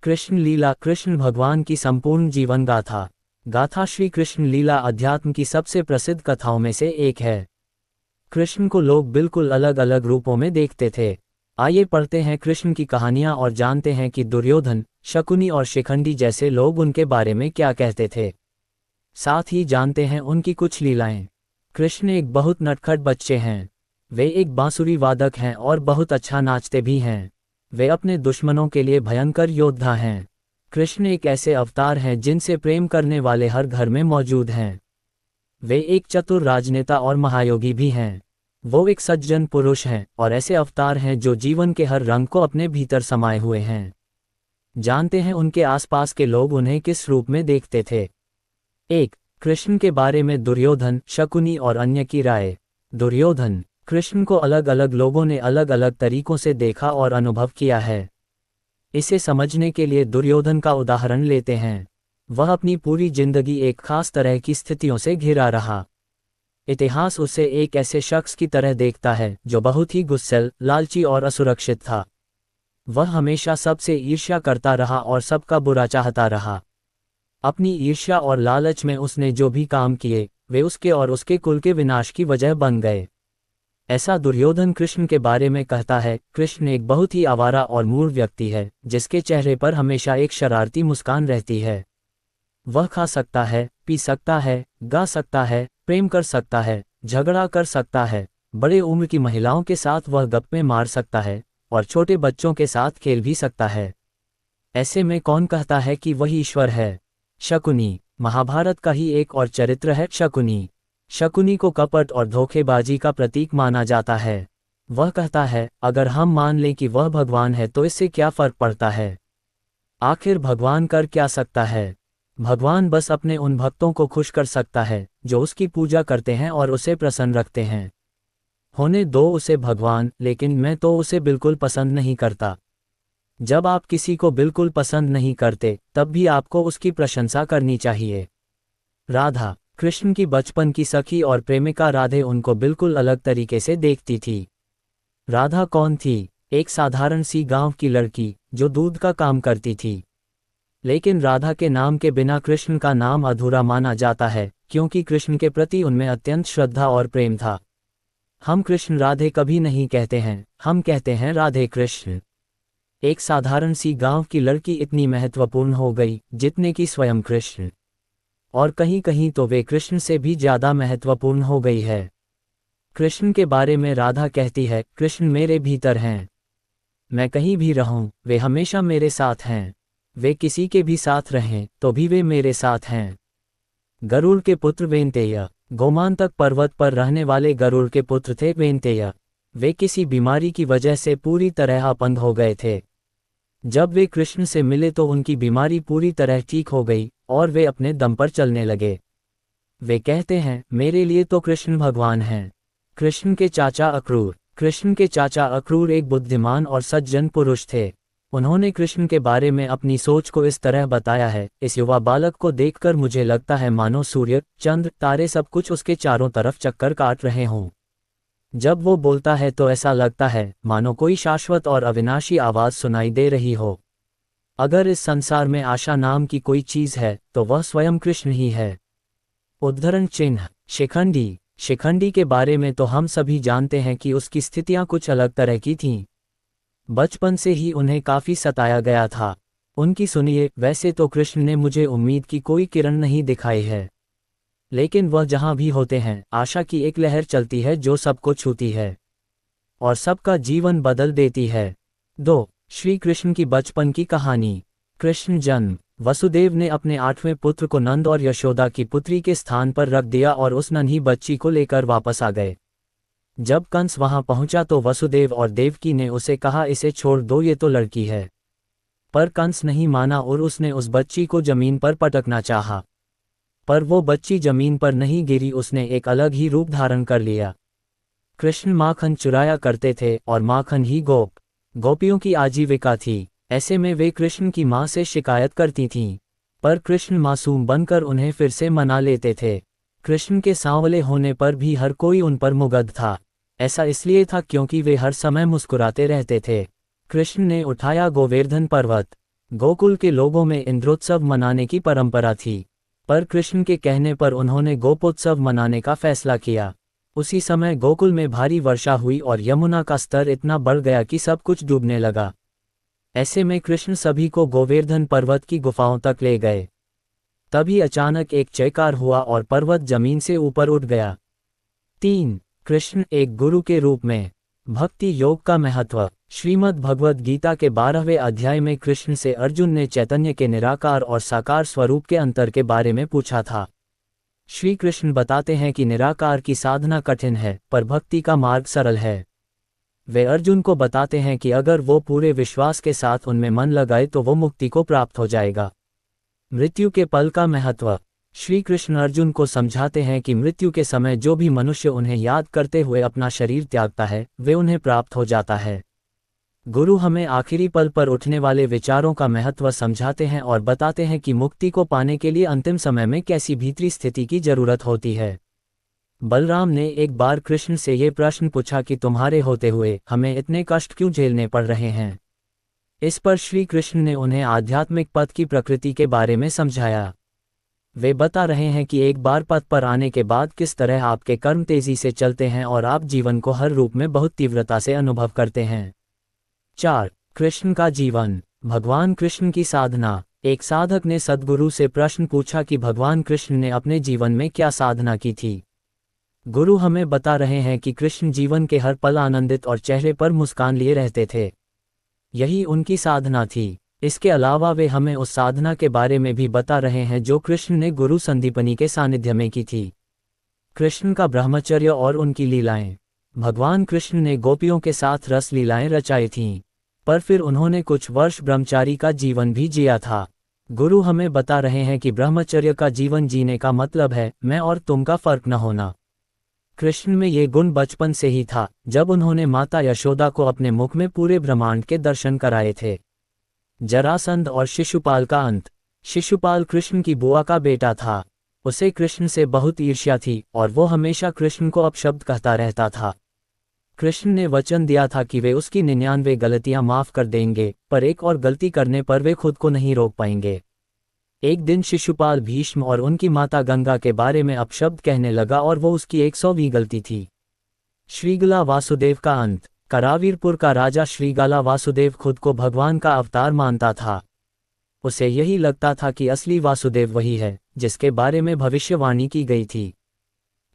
कृष्ण लीला कृष्ण भगवान की संपूर्ण जीवन गाथा। गाथा श्री कृष्ण लीला अध्यात्म की सबसे प्रसिद्ध कथाओं में से एक है। कृष्ण को लोग बिल्कुल अलग अलग रूपों में देखते थे। आइए पढ़ते हैं कृष्ण की कहानियां और जानते हैं कि दुर्योधन, शकुनी और शिखंडी जैसे लोग उनके बारे में क्या कहते थे। साथ ही जानते हैं उनकी कुछ लीलाएं। कृष्ण एक बहुत नटखट बच्चे हैं। वे एक बांसुरी वादक हैं और बहुत अच्छा नाचते भी हैं। वे अपने दुश्मनों के लिए भयंकर योद्धा हैं। कृष्ण एक ऐसे अवतार हैं जिनसे प्रेम करने वाले हर घर में मौजूद हैं। वे एक चतुर राजनेता और महायोगी भी हैं। वो एक सज्जन पुरुष हैं और ऐसे अवतार हैं जो जीवन के हर रंग को अपने भीतर समाये हुए हैं। जानते हैं उनके आसपास के लोग उन्हें किस रूप में देखते थे। 1. कृष्ण के बारे में दुर्योधन, शकुनी और अन्य की राय। दुर्योधन। कृष्ण को अलग अलग लोगों ने अलग अलग तरीकों से देखा और अनुभव किया है। इसे समझने के लिए दुर्योधन का उदाहरण लेते हैं। वह अपनी पूरी जिंदगी एक खास तरह की स्थितियों से घिरा रहा। इतिहास उसे एक ऐसे शख्स की तरह देखता है जो बहुत ही गुस्सैल, लालची और असुरक्षित था। वह हमेशा सबसे ईर्ष्या करता रहा और सबका बुरा चाहता रहा। अपनी ईर्ष्या और लालच में उसने जो भी काम किए वे उसके और उसके कुल के विनाश की वजह बन गए। ऐसा दुर्योधन कृष्ण के बारे में कहता है। कृष्ण एक बहुत ही आवारा और मूढ़ व्यक्ति है जिसके चेहरे पर हमेशा एक शरारती मुस्कान रहती है। वह खा सकता है, पी सकता है, गा सकता है, प्रेम कर सकता है, झगड़ा कर सकता है, बड़े उम्र की महिलाओं के साथ वह गप्पे मार सकता है और छोटे बच्चों के साथ खेल भी सकता है। ऐसे में कौन कहता है कि वही ईश्वर है। शकुनी। महाभारत का ही एक और चरित्र है शकुनी। शकुनी को कपट और धोखेबाजी का प्रतीक माना जाता है। वह कहता है, अगर हम मान लें कि वह भगवान है तो इससे क्या फर्क पड़ता है। आखिर भगवान कर क्या सकता है। भगवान बस अपने उन भक्तों को खुश कर सकता है जो उसकी पूजा करते हैं और उसे प्रसन्न रखते हैं। होने दो उसे भगवान, लेकिन मैं तो उसे बिल्कुल पसंद नहीं करता। जब आप किसी को बिल्कुल पसंद नहीं करते तब भी आपको उसकी प्रशंसा करनी चाहिए। राधा। कृष्ण की बचपन की सखी और प्रेमिका राधे उनको बिल्कुल अलग तरीके से देखती थी। राधा कौन थी। एक साधारण सी गांव की लड़की जो दूध का काम करती थी। लेकिन राधा के नाम के बिना कृष्ण का नाम अधूरा माना जाता है क्योंकि कृष्ण के प्रति उनमें अत्यंत श्रद्धा और प्रेम था। हम कृष्ण राधे कभी नहीं कहते हैं, हम कहते हैं राधे कृष्ण। एक साधारण सी गांव की लड़की इतनी महत्वपूर्ण हो गई जितने कि स्वयं कृष्ण, और कहीं कहीं तो वे कृष्ण से भी ज्यादा महत्वपूर्ण हो गई है। कृष्ण के बारे में राधा कहती है, कृष्ण मेरे भीतर हैं। मैं कहीं भी रहूं वे हमेशा मेरे साथ हैं। वे किसी के भी साथ रहें तो भी वे मेरे साथ हैं। गरुड़ के पुत्र वेंतेय। गोमांतक पर्वत पर रहने वाले गरुड़ के पुत्र थे वेंतेय। वे किसी बीमारी की वजह से पूरी तरह अपंग हो गए थे। जब वे कृष्ण से मिले तो उनकी बीमारी पूरी तरह ठीक हो गई और वे अपने दम पर चलने लगे। वे कहते हैं, मेरे लिए तो कृष्ण भगवान हैं। कृष्ण के चाचा अक्रूर। कृष्ण के चाचा अक्रूर एक बुद्धिमान और सज्जन पुरुष थे। उन्होंने कृष्ण के बारे में अपनी सोच को इस तरह बताया है, इस युवा बालक को देखकर मुझे लगता है मानो सूर्य, चंद्र, तारे सब कुछ उसके चारों तरफ चक्कर काट रहे हों। जब वो बोलता है तो ऐसा लगता है मानो कोई शाश्वत और अविनाशी आवाज सुनाई दे रही हो। अगर इस संसार में आशा नाम की कोई चीज है तो वह स्वयं कृष्ण ही है। उद्धरण चिन्ह। शिखंडी। शिखंडी के बारे में तो हम सभी जानते हैं कि उसकी स्थितियां कुछ अलग तरह की थीं। बचपन से ही उन्हें काफी सताया गया था। उनकी सुनिए, वैसे तो कृष्ण ने मुझे उम्मीद की कोई किरण नहीं दिखाई है, लेकिन वह जहां भी होते हैं आशा की एक लहर चलती है जो सबको छूती है और सबका जीवन बदल देती है। 2. श्री कृष्ण की बचपन की कहानी। कृष्ण जन्म। वसुदेव ने अपने 8वें पुत्र को नंद और यशोदा की पुत्री के स्थान पर रख दिया और उस नन्ही बच्ची को लेकर वापस आ गए। जब कंस वहां पहुंचा तो वसुदेव और देवकी ने उसे कहा, इसे छोड़ दो, ये तो लड़की है। पर कंस नहीं माना और उसने उस बच्ची को जमीन पर पटकना चाहा, पर वो बच्ची जमीन पर नहीं गिरी, उसने एक अलग ही रूप धारण कर लिया। कृष्ण माखन चुराया करते थे और माखन ही गोपियों की आजीविका थी। ऐसे में वे कृष्ण की मां से शिकायत करती थीं, पर कृष्ण मासूम बनकर उन्हें फिर से मना लेते थे। कृष्ण के सांवले होने पर भी हर कोई उन पर मुग्ध था। ऐसा इसलिए था क्योंकि वे हर समय मुस्कुराते रहते थे। कृष्ण ने उठाया गोवर्धन पर्वत। गोकुल के लोगों में इंद्रोत्सव मनाने की परंपरा थी, पर कृष्ण के कहने पर उन्होंने गोपोत्सव मनाने का फैसला किया। उसी समय गोकुल में भारी वर्षा हुई और यमुना का स्तर इतना बढ़ गया कि सब कुछ डूबने लगा। ऐसे में कृष्ण सभी को गोवर्धन पर्वत की गुफाओं तक ले गए। तभी अचानक एक चयकार हुआ और पर्वत जमीन से ऊपर उठ गया। 3. कृष्ण एक गुरु के रूप में। भक्ति योग का महत्व। श्रीमद् भगवद गीता के 12वें अध्याय में कृष्ण से अर्जुन ने चैतन्य के निराकार और साकार स्वरूप के अंतर के बारे में पूछा था। श्री कृष्ण बताते हैं कि निराकार की साधना कठिन है, पर भक्ति का मार्ग सरल है। वे अर्जुन को बताते हैं कि अगर वो पूरे विश्वास के साथ उनमें मन लगाए तो वो मुक्ति को प्राप्त हो जाएगा। मृत्यु के पल का महत्व। श्री कृष्ण अर्जुन को समझाते हैं कि मृत्यु के समय जो भी मनुष्य उन्हें याद करते हुए अपना शरीर त्यागता है, वे उन्हें प्राप्त हो जाता है। गुरु हमें आखिरी पल पर उठने वाले विचारों का महत्व समझाते हैं और बताते हैं कि मुक्ति को पाने के लिए अंतिम समय में कैसी भीतरी स्थिति की जरूरत होती है। बलराम ने एक बार कृष्ण से ये प्रश्न पूछा कि तुम्हारे होते हुए हमें इतने कष्ट क्यों झेलने पड़ रहे हैं। इस पर श्री कृष्ण ने उन्हें आध्यात्मिक पथ की प्रकृति के बारे में समझाया। वे बता रहे हैं कि एक बार पथ पर आने के बाद किस तरह आपके कर्म तेजी से चलते हैं और आप जीवन को हर रूप में बहुत तीव्रता से अनुभव करते हैं। 4. कृष्ण का जीवन। भगवान कृष्ण की साधना। एक साधक ने सद्गुरु से प्रश्न पूछा कि भगवान कृष्ण ने अपने जीवन में क्या साधना की थी। गुरु हमें बता रहे हैं कि कृष्ण जीवन के हर पल आनंदित और चेहरे पर मुस्कान लिए रहते थे। यही उनकी साधना थी। इसके अलावा वे हमें उस साधना के बारे में भी बता रहे हैं जो कृष्ण ने गुरु संदीपनी के सानिध्य में की थी। कृष्ण का ब्रह्मचर्य और उनकी लीलाएं। भगवान कृष्ण ने गोपियों के साथ रस लीलाएं रचाई थीं, पर फिर उन्होंने कुछ वर्ष ब्रह्मचारी का जीवन भी जिया था। गुरु हमें बता रहे हैं कि ब्रह्मचर्य का जीवन जीने का मतलब है मैं और तुम का फर्क न होना। कृष्ण में ये गुण बचपन से ही था, जब उन्होंने माता यशोदा को अपने मुख में पूरे ब्रह्मांड के दर्शन कराए थे। जरासंध और शिशुपाल का अंत। शिशुपाल कृष्ण की बुआ का बेटा था। उसे कृष्ण से बहुत ईर्ष्या थी और वो हमेशा कृष्ण को अपशब्द कहता रहता था। कृष्ण ने वचन दिया था कि वे उसकी 99 गलतियां माफ कर देंगे, पर एक और गलती करने पर वे खुद को नहीं रोक पाएंगे। एक दिन शिशुपाल भीष्म और उनकी माता गंगा के बारे में अपशब्द कहने लगा और वो उसकी 100वीं गलती थी। श्रीगला वासुदेव का अंत। करावीरपुर का राजा श्रीगला वासुदेव खुद को भगवान का अवतार मानता था। उसे यही लगता था कि असली वासुदेव वही है जिसके बारे में भविष्यवाणी की गई थी।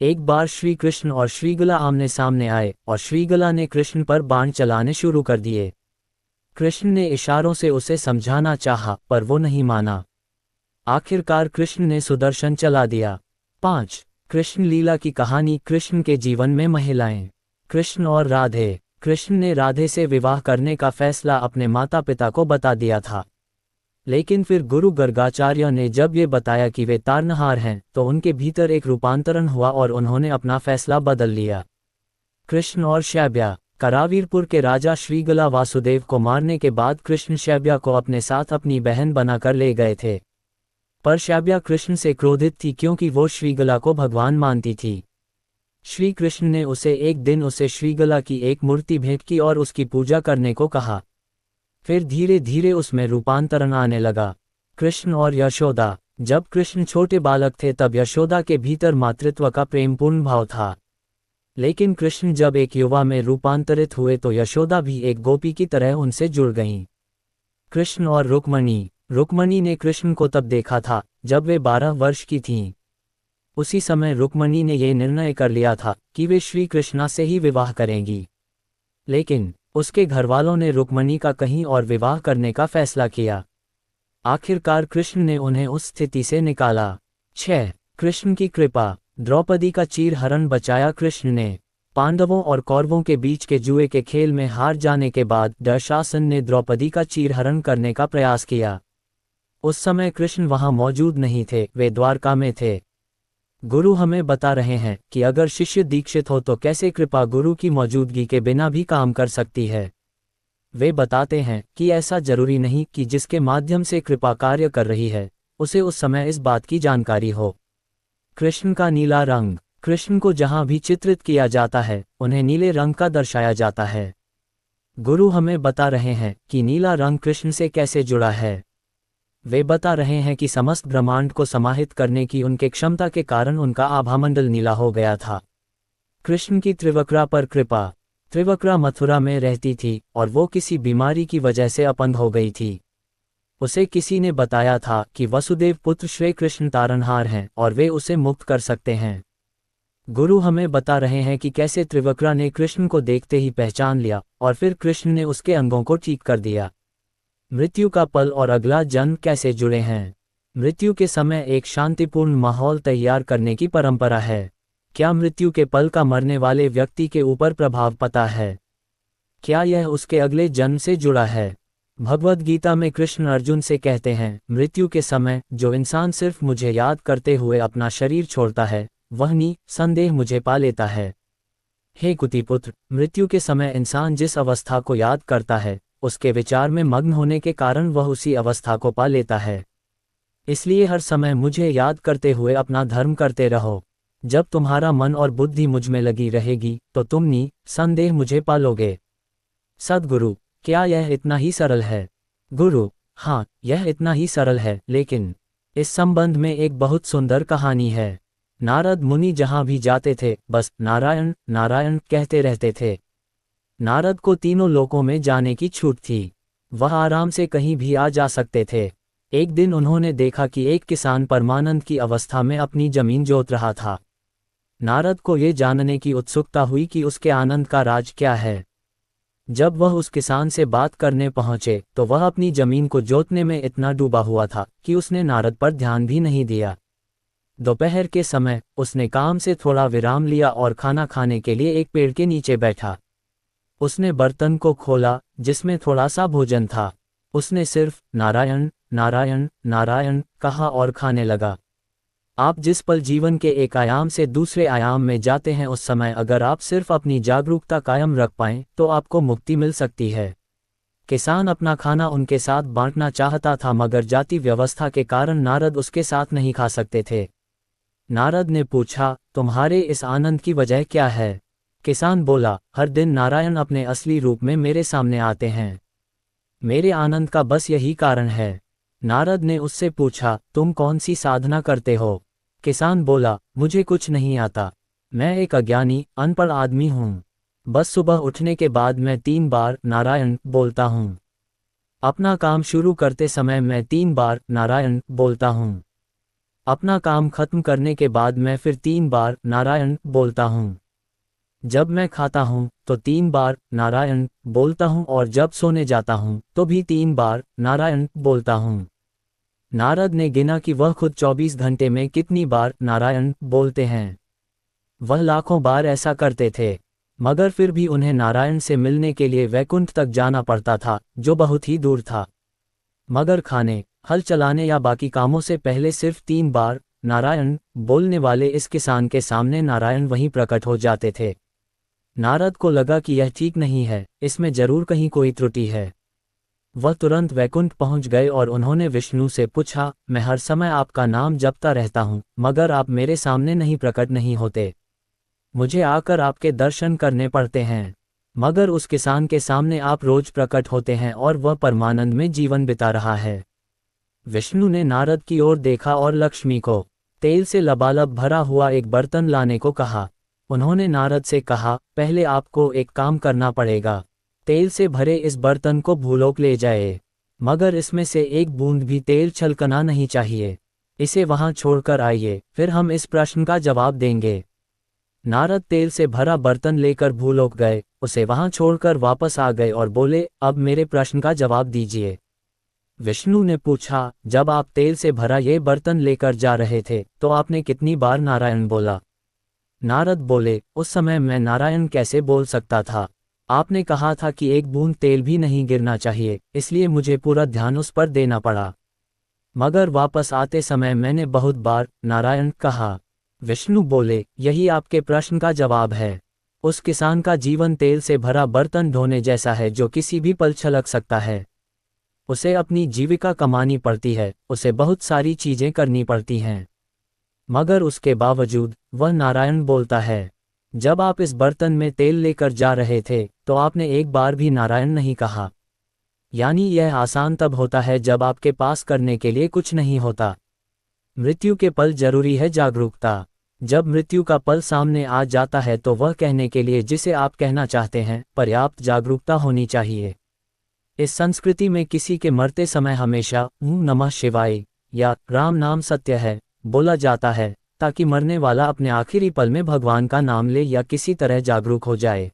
एक बार श्री कृष्ण और श्रीगला आमने सामने आए और श्रीगला ने कृष्ण पर बाण चलाने शुरू कर दिए। कृष्ण ने इशारों से उसे समझाना चाहा, पर वो नहीं माना। आखिरकार कृष्ण ने सुदर्शन चला दिया। 5. कृष्ण लीला की कहानी। कृष्ण के जीवन में महिलाएं। कृष्ण और राधे। कृष्ण ने राधे से विवाह करने का फैसला अपने माता पिता को बता दिया था, लेकिन फिर गुरु गर्गाचार्य ने जब ये बताया कि वे तारनहार हैं, तो उनके भीतर एक रूपांतरण हुआ और उन्होंने अपना फैसला बदल लिया। कृष्ण और शैब्या। करावीरपुर के राजा श्रीगला वासुदेव को मारने के बाद कृष्ण शैब्या को अपने साथ अपनी बहन बनाकर ले गए थे, पर शैब्या कृष्ण से क्रोधित थी क्योंकि वो श्रीगला को भगवान मानती थी। श्री कृष्ण ने एक दिन उसे श्रीगला की एक मूर्ति भेंट की और उसकी पूजा करने को कहा। फिर धीरे धीरे उसमें रूपांतरण आने लगा। कृष्ण और यशोदा। जब कृष्ण छोटे बालक थे तब यशोदा के भीतर मातृत्व का प्रेमपूर्ण भाव था, लेकिन कृष्ण जब एक युवा में रूपांतरित हुए तो यशोदा भी एक गोपी की तरह उनसे जुड़ गईं। कृष्ण और रुक्मणी। रुक्मणी ने कृष्ण को तब देखा था जब वे 12 वर्ष की थीं। उसी समय रुक्मणी ने यह निर्णय कर लिया था कि वे श्री कृष्णा से ही विवाह करेंगी, लेकिन उसके घरवालों ने रुक्मणी का कहीं और विवाह करने का फैसला किया। आखिरकार कृष्ण ने उन्हें उस स्थिति से निकाला। 6. कृष्ण की कृपा। द्रौपदी का चीरहरण बचाया कृष्ण ने। पांडवों और कौरवों के बीच के जुए के खेल में हार जाने के बाद दुशासन ने द्रौपदी का चीरहरण करने का प्रयास किया। उस समय कृष्ण वहां मौजूद नहीं थे, वे द्वारका में थे। गुरु हमें बता रहे हैं कि अगर शिष्य दीक्षित हो तो कैसे कृपा गुरु की मौजूदगी के बिना भी काम कर सकती है। वे बताते हैं कि ऐसा जरूरी नहीं कि जिसके माध्यम से कृपा कार्य कर रही है उसे उस समय इस बात की जानकारी हो। कृष्ण का नीला रंग। कृष्ण को जहां भी चित्रित किया जाता है उन्हें नीले रंग का दर्शाया जाता है। गुरु हमें बता रहे हैं कि नीला रंग कृष्ण से कैसे जुड़ा है। वे बता रहे हैं कि समस्त ब्रह्मांड को समाहित करने की उनके क्षमता के कारण उनका आभामंडल नीला हो गया था। कृष्ण की त्रिवक्रा पर कृपा। त्रिवक्रा मथुरा में रहती थी और वो किसी बीमारी की वजह से अपंग हो गई थी। उसे किसी ने बताया था कि वसुदेव पुत्र श्री कृष्ण तारनहार हैं और वे उसे मुक्त कर सकते हैं। गुरु हमें बता रहे हैं कि कैसे त्रिवक्रा ने कृष्ण को देखते ही पहचान लिया और फिर कृष्ण ने उसके अंगों को ठीक कर दिया। मृत्यु का पल और अगला जन्म कैसे जुड़े हैं। मृत्यु के समय एक शांतिपूर्ण माहौल तैयार करने की परंपरा है। क्या मृत्यु के पल का मरने वाले व्यक्ति के ऊपर प्रभाव पता है? क्या यह उसके अगले जन्म से जुड़ा है? भगवद गीता में कृष्ण अर्जुन से कहते हैं, मृत्यु के समय जो इंसान सिर्फ मुझे याद करते हुए अपना शरीर छोड़ता है, वह निसंदेह मुझे पा लेता है। हे कुतिपुत्र, मृत्यु के समय इंसान जिस अवस्था को याद करता है, उसके विचार में मग्न होने के कारण वह उसी अवस्था को पा लेता है। इसलिए हर समय मुझे याद करते हुए अपना धर्म करते रहो। जब तुम्हारा मन और बुद्धि मुझ में लगी रहेगी तो तुम निसंदेह मुझे पालोगे। सद्गुरु, क्या यह इतना ही सरल है? गुरु, हाँ, यह इतना ही सरल है, लेकिन इस संबंध में एक बहुत सुंदर कहानी है। नारद मुनि जहाँ भी जाते थे बस नारायण नारायण कहते रहते थे। नारद को तीनों लोकों में जाने की छूट थी। वह आराम से कहीं भी आ जा सकते थे। एक दिन उन्होंने देखा कि एक किसान परमानंद की अवस्था में अपनी जमीन जोत रहा था। नारद को ये जानने की उत्सुकता हुई कि उसके आनंद का राज क्या है। जब वह उस किसान से बात करने पहुंचे तो वह अपनी जमीन को जोतने में इतना डूबा हुआ था कि उसने नारद पर ध्यान भी नहीं दिया। दोपहर के समय उसने काम से थोड़ा विराम लिया और खाना खाने के लिए एक पेड़ के नीचे बैठा। उसने बर्तन को खोला जिसमें थोड़ा सा भोजन था। उसने सिर्फ नारायण नारायण नारायण कहा और खाने लगा। आप जिस पल जीवन के एक आयाम से दूसरे आयाम में जाते हैं, उस समय अगर आप सिर्फ अपनी जागरूकता कायम रख पाएं तो आपको मुक्ति मिल सकती है। किसान अपना खाना उनके साथ बांटना चाहता था, मगर जाति व्यवस्था के कारण नारद उसके साथ नहीं खा सकते थे। नारद ने पूछा, तुम्हारे इस आनंद की वजह क्या है? किसान बोला, हर दिन नारायण अपने असली रूप में मेरे सामने आते हैं। मेरे आनंद का बस यही कारण है। नारद ने उससे पूछा, तुम कौन सी साधना करते हो? किसान बोला, मुझे कुछ नहीं आता। मैं एक अज्ञानी अनपढ़ आदमी हूँ। बस सुबह उठने के बाद मैं 3 बार नारायण बोलता हूँ। अपना काम शुरू करते समय मैं 3 बार नारायण बोलता हूँ। अपना काम खत्म करने के बाद मैं फिर 3 बार नारायण बोलता हूँ। जब मैं खाता हूँ तो 3 बार नारायण बोलता हूँ और जब सोने जाता हूँ तो भी 3 बार नारायण बोलता हूँ। नारद ने गिना कि वह खुद 24 घंटे में कितनी बार नारायण बोलते हैं। वह लाखों बार ऐसा करते थे, मगर फिर भी उन्हें नारायण से मिलने के लिए वैकुंठ तक जाना पड़ता था, जो बहुत ही दूर था। मगर खाने, हल चलाने या बाकी कामों से पहले सिर्फ 3 बार नारायण बोलने वाले इस किसान के सामने नारायण वहीं प्रकट हो जाते थे। नारद को लगा कि यह ठीक नहीं है, इसमें जरूर कहीं कोई त्रुटि है। वह तुरंत वैकुंठ पहुंच गए और उन्होंने विष्णु से पूछा, मैं हर समय आपका नाम जपता रहता हूं, मगर आप मेरे सामने नहीं प्रकट नहीं होते। मुझे आकर आपके दर्शन करने पड़ते हैं। मगर उस किसान के सामने आप रोज प्रकट होते हैं और वह परमानंद में जीवन बिता रहा है। विष्णु ने नारद की ओर देखा और लक्ष्मी को तेल से लबालब भरा हुआ एक बर्तन लाने को कहा। उन्होंने नारद से कहा, पहले आपको एक काम करना पड़ेगा। तेल से भरे इस बर्तन को भूलोक ले जाए, मगर इसमें से एक बूंद भी तेल छलकना नहीं चाहिए। इसे वहां छोड़कर आइए, फिर हम इस प्रश्न का जवाब देंगे। नारद तेल से भरा बर्तन लेकर भूलोक गए, उसे वहां छोड़कर वापस आ गए और बोले, अब मेरे प्रश्न का जवाब दीजिए। विष्णु ने पूछा, जब आप तेल से भरा ये बर्तन लेकर जा रहे थे तो आपने कितनी बार नारायण बोला? नारद बोले, उस समय मैं नारायण कैसे बोल सकता था? आपने कहा था कि एक बूंद तेल भी नहीं गिरना चाहिए, इसलिए मुझे पूरा ध्यान उस पर देना पड़ा। मगर वापस आते समय मैंने बहुत बार नारायण कहा। विष्णु बोले, यही आपके प्रश्न का जवाब है। उस किसान का जीवन तेल से भरा बर्तन ढोने जैसा है, जो किसी भी पल छलक सकता है। उसे अपनी जीविका कमानी पड़ती है, उसे बहुत सारी चीजें करनी पड़ती हैं, मगर उसके बावजूद वह नारायण बोलता है। जब आप इस बर्तन में तेल लेकर जा रहे थे तो आपने एक बार भी नारायण नहीं कहा। यानी यह आसान तब होता है जब आपके पास करने के लिए कुछ नहीं होता। मृत्यु के पल जरूरी है जागरूकता। जब मृत्यु का पल सामने आ जाता है तो वह कहने के लिए जिसे आप कहना चाहते हैं पर्याप्त जागरूकता होनी चाहिए। इस संस्कृति में किसी के मरते समय हमेशा ओम नमः शिवाय या राम नाम सत्य है बोला जाता है, ताकि मरने वाला अपने आखिरी पल में भगवान का नाम ले या किसी तरह जागरूक हो जाए।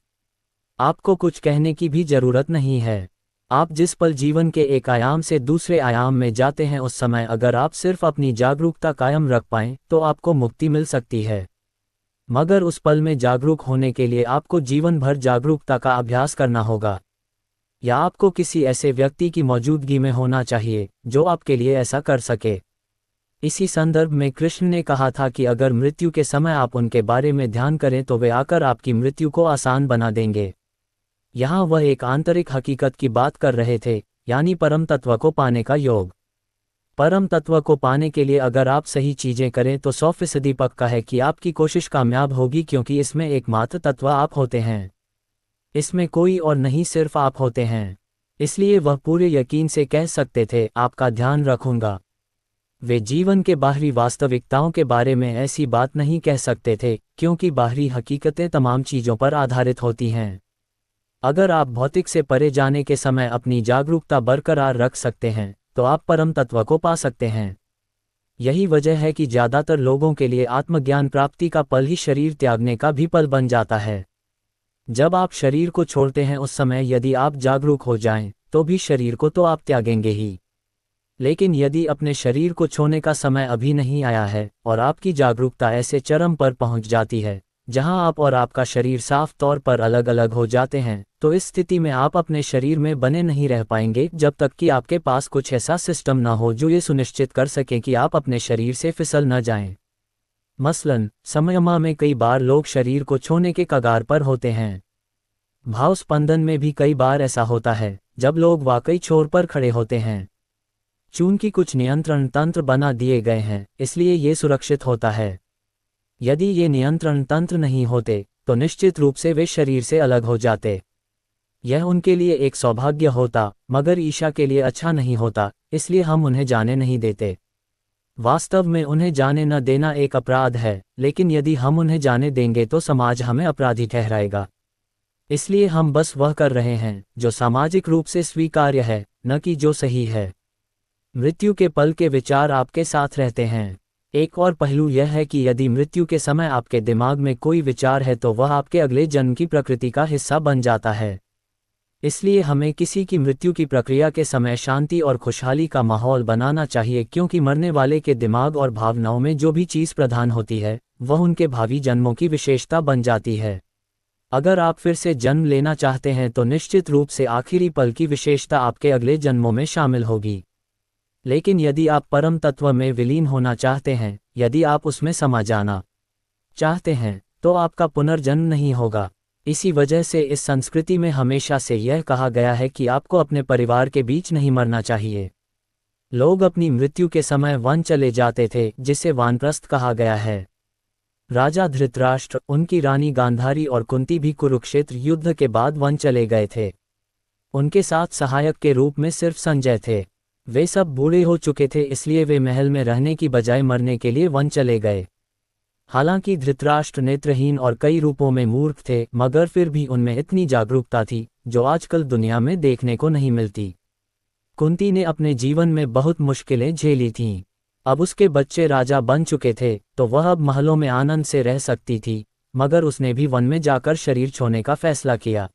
आपको कुछ कहने की भी जरूरत नहीं है। आप जिस पल जीवन के एक आयाम से दूसरे आयाम में जाते हैं उस समय अगर आप सिर्फ अपनी जागरूकता कायम रख पाएं तो आपको मुक्ति मिल सकती है। मगर उस पल में जागरूक होने के लिए आपको जीवन भर जागरूकता का अभ्यास करना होगा, या आपको किसी ऐसे व्यक्ति की मौजूदगी में होना चाहिए जो आपके लिए ऐसा कर सके। इसी संदर्भ में कृष्ण ने कहा था कि अगर मृत्यु के समय आप उनके बारे में ध्यान करें तो वे आकर आपकी मृत्यु को आसान बना देंगे। यहाँ वह एक आंतरिक हकीकत की बात कर रहे थे, यानी परम तत्व को पाने का योग। परम तत्व को पाने के लिए अगर आप सही चीजें करें तो 100% पक्का है कि आपकी कोशिश कामयाब होगी, क्योंकि इसमें एकमात्र तत्व आप होते हैं। इसमें कोई और नहीं, सिर्फ आप होते हैं। इसलिए वह पूरे यकीन से कह सकते थे आपका ध्यान रखूंगा। वे जीवन के बाहरी वास्तविकताओं के बारे में ऐसी बात नहीं कह सकते थे, क्योंकि बाहरी हकीकतें तमाम चीजों पर आधारित होती हैं। अगर आप भौतिक से परे जाने के समय अपनी जागरूकता बरकरार रख सकते हैं तो आप परम तत्व को पा सकते हैं। यही वजह है कि ज्यादातर लोगों के लिए आत्मज्ञान प्राप्ति का पल ही शरीर त्यागने का भी पल बन जाता है। जब आप शरीर को छोड़ते हैं उस समय यदि आप जागरूक हो जाएं तो भी शरीर को तो आप त्यागेंगे ही, लेकिन यदि अपने शरीर को छोड़ने का समय अभी नहीं आया है और आपकी जागरूकता ऐसे चरम पर पहुंच जाती है जहां आप और आपका शरीर साफ तौर पर अलग अलग हो जाते हैं, तो इस स्थिति में आप अपने शरीर में बने नहीं रह पाएंगे जब तक कि आपके पास कुछ ऐसा सिस्टम न हो जो ये सुनिश्चित कर सके कि आप अपने शरीर से फिसल न जाएं। मसलन समयमा में कई बार लोग शरीर को छोड़ने के कगार पर होते हैं। भाव स्पंदन में भी कई बार ऐसा होता है जब लोग वाकई छोर पर खड़े होते हैं। चूंकि कुछ नियंत्रण तंत्र बना दिए गए हैं इसलिए ये सुरक्षित होता है। यदि ये नियंत्रण तंत्र नहीं होते तो निश्चित रूप से वे शरीर से अलग हो जाते। यह उनके लिए एक सौभाग्य होता, मगर ईशा के लिए अच्छा नहीं होता, इसलिए हम उन्हें जाने नहीं देते। वास्तव में उन्हें जाने न देना एक अपराध है, लेकिन यदि हम उन्हें जाने देंगे तो समाज हमें अपराधी ठहराएगा। इसलिए हम बस वह कर रहे हैं जो सामाजिक रूप से स्वीकार्य है, न कि जो सही है। मृत्यु के पल के विचार आपके साथ रहते हैं। एक और पहलू यह है कि यदि मृत्यु के समय आपके दिमाग में कोई विचार है तो वह आपके अगले जन्म की प्रकृति का हिस्सा बन जाता है। इसलिए हमें किसी की मृत्यु की प्रक्रिया के समय शांति और खुशहाली का माहौल बनाना चाहिए, क्योंकि मरने वाले के दिमाग और भावनाओं में जो भी चीज़ प्रधान होती है वह उनके भावी जन्मों की विशेषता बन जाती है। अगर आप फिर से जन्म लेना चाहते हैं तो निश्चित रूप से आखिरी पल की विशेषता आपके अगले जन्मों में शामिल होगी। लेकिन यदि आप परम तत्व में विलीन होना चाहते हैं, यदि आप उसमें समा जाना चाहते हैं, तो आपका पुनर्जन्म नहीं होगा। इसी वजह से इस संस्कृति में हमेशा से यह कहा गया है कि आपको अपने परिवार के बीच नहीं मरना चाहिए। लोग अपनी मृत्यु के समय वन चले जाते थे, जिसे वानप्रस्थ कहा गया है। राजा धृतराष्ट्र, उनकी रानी गांधारी और कुंती भी कुरुक्षेत्र युद्ध के बाद वन चले गए थे। उनके साथ सहायक के रूप में सिर्फ संजय थे। वे सब बूढ़े हो चुके थे, इसलिए वे महल में रहने की बजाय मरने के लिए वन चले गए। हालांकि धृतराष्ट्र नेत्रहीन और कई रूपों में मूर्ख थे, मगर फिर भी उनमें इतनी जागरूकता थी जो आजकल दुनिया में देखने को नहीं मिलती। कुंती ने अपने जीवन में बहुत मुश्किलें झेली थीं। अब उसके बच्चे राजा बन चुके थे तो वह अब महलों में आनंद से रह सकती थी, मगर उसने भी वन में जाकर शरीर छोड़ने का फैसला किया।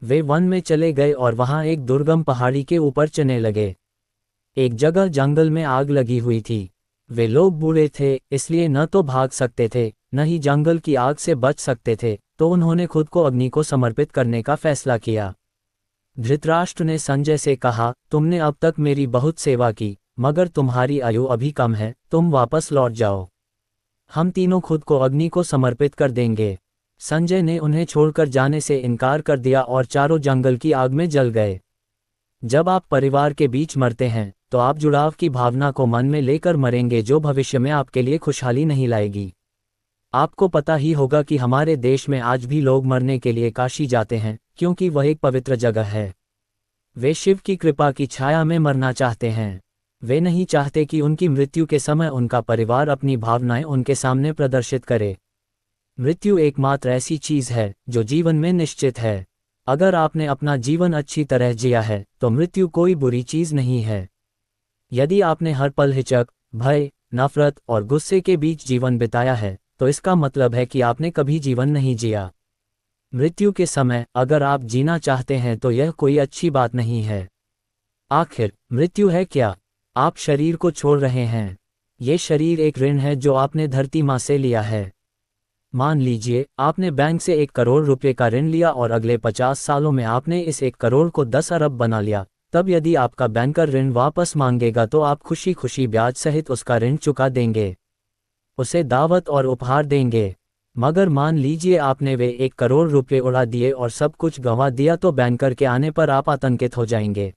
वे वन में चले गए और वहां एक दुर्गम पहाड़ी के ऊपर चलने लगे। एक जगह जंगल में आग लगी हुई थी। वे लोग बूढ़े थे, इसलिए न तो भाग सकते थे न ही जंगल की आग से बच सकते थे, तो उन्होंने खुद को अग्नि को समर्पित करने का फैसला किया। धृतराष्ट्र ने संजय से कहा, तुमने अब तक मेरी बहुत सेवा की, मगर तुम्हारी आयु अभी कम है, तुम वापस लौट जाओ। हम तीनों खुद को अग्नि को समर्पित कर देंगे। संजय ने उन्हें छोड़कर जाने से इनकार कर दिया और चारों जंगल की आग में जल गए। जब आप परिवार के बीच मरते हैं तो आप जुड़ाव की भावना को मन में लेकर मरेंगे, जो भविष्य में आपके लिए खुशहाली नहीं लाएगी। आपको पता ही होगा कि हमारे देश में आज भी लोग मरने के लिए काशी जाते हैं, क्योंकि वह एक पवित्र जगह है। वे शिव की कृपा की छाया में मरना चाहते हैं। वे नहीं चाहते कि उनकी मृत्यु के समय उनका परिवार अपनी भावनाएं उनके सामने प्रदर्शित करे। मृत्यु एकमात्र ऐसी चीज है जो जीवन में निश्चित है। अगर आपने अपना जीवन अच्छी तरह जिया है तो मृत्यु कोई बुरी चीज नहीं है। यदि आपने हर पल हिचक, भय, नफरत और गुस्से के बीच जीवन बिताया है तो इसका मतलब है कि आपने कभी जीवन नहीं जिया। मृत्यु के समय अगर आप जीना चाहते हैं तो यह कोई अच्छी बात नहीं है। आखिर मृत्यु है क्या? आप शरीर को छोड़ रहे हैं। ये शरीर एक ऋण है जो आपने धरती माँ से लिया है। मान लीजिए आपने बैंक से 1 करोड़ रुपए का ऋण लिया और अगले 50 सालों में आपने इस 1 करोड़ को 10 अरब बना लिया। तब यदि आपका बैंकर ऋण वापस मांगेगा तो आप खुशी खुशी ब्याज सहित उसका ऋण चुका देंगे, उसे दावत और उपहार देंगे। मगर मान लीजिए आपने वे 1 करोड़ रुपए उड़ा दिए और सब कुछ गंवा दिया तो बैंकर के आने पर आप आतंकित हो जाएंगे।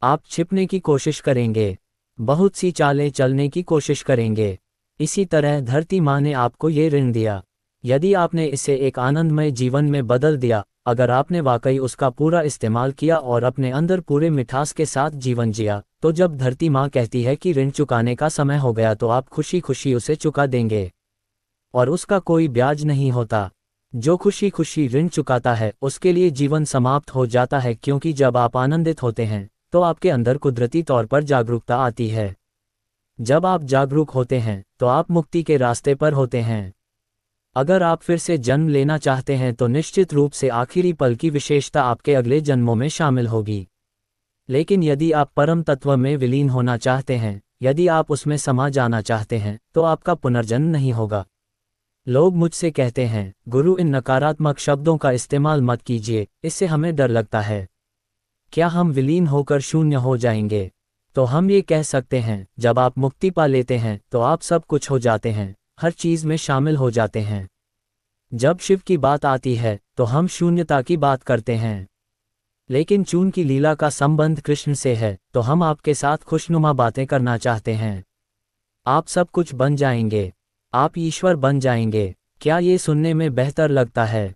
आप छिपने की कोशिश करेंगे, बहुत सी चालें चलने की कोशिश करेंगे। इसी तरह धरती माँ ने आपको ये ऋण दिया। यदि आपने इसे एक आनंदमय जीवन में बदल दिया, अगर आपने वाकई उसका पूरा इस्तेमाल किया और अपने अंदर पूरे मिठास के साथ जीवन जिया, तो जब धरती माँ कहती है कि ऋण चुकाने का समय हो गया तो आप खुशी खुशी उसे चुका देंगे और उसका कोई ब्याज नहीं होता। जो खुशी खुशी ऋण चुकाता है उसके लिए जीवन समाप्त हो जाता है, क्योंकि जब आप आनंदित होते हैं तो आपके अंदर कुदरती तौर पर जागरूकता आती है। जब आप जागरूक होते हैं तो आप मुक्ति के रास्ते पर होते हैं। अगर आप फिर से जन्म लेना चाहते हैं तो निश्चित रूप से आखिरी पल की विशेषता आपके अगले जन्मों में शामिल होगी। लेकिन यदि आप परम तत्व में विलीन होना चाहते हैं, यदि आप उसमें समा जाना चाहते हैं, तो आपका पुनर्जन्म नहीं होगा। लोग मुझसे कहते हैं, गुरु इन नकारात्मक शब्दों का इस्तेमाल मत कीजिए, इससे हमें डर लगता है। क्या हम विलीन होकर शून्य हो जाएंगे? तो हम ये कह सकते हैं, जब आप मुक्ति पा लेते हैं तो आप सब कुछ हो जाते हैं, हर चीज में शामिल हो जाते हैं। जब शिव की बात आती है तो हम शून्यता की बात करते हैं। लेकिन चून की लीला का संबंध कृष्ण से है तो हम आपके साथ खुशनुमा बातें करना चाहते हैं। आप सब कुछ बन जाएंगे, आप ईश्वर बन जाएंगे। क्या ये सुनने में बेहतर लगता है?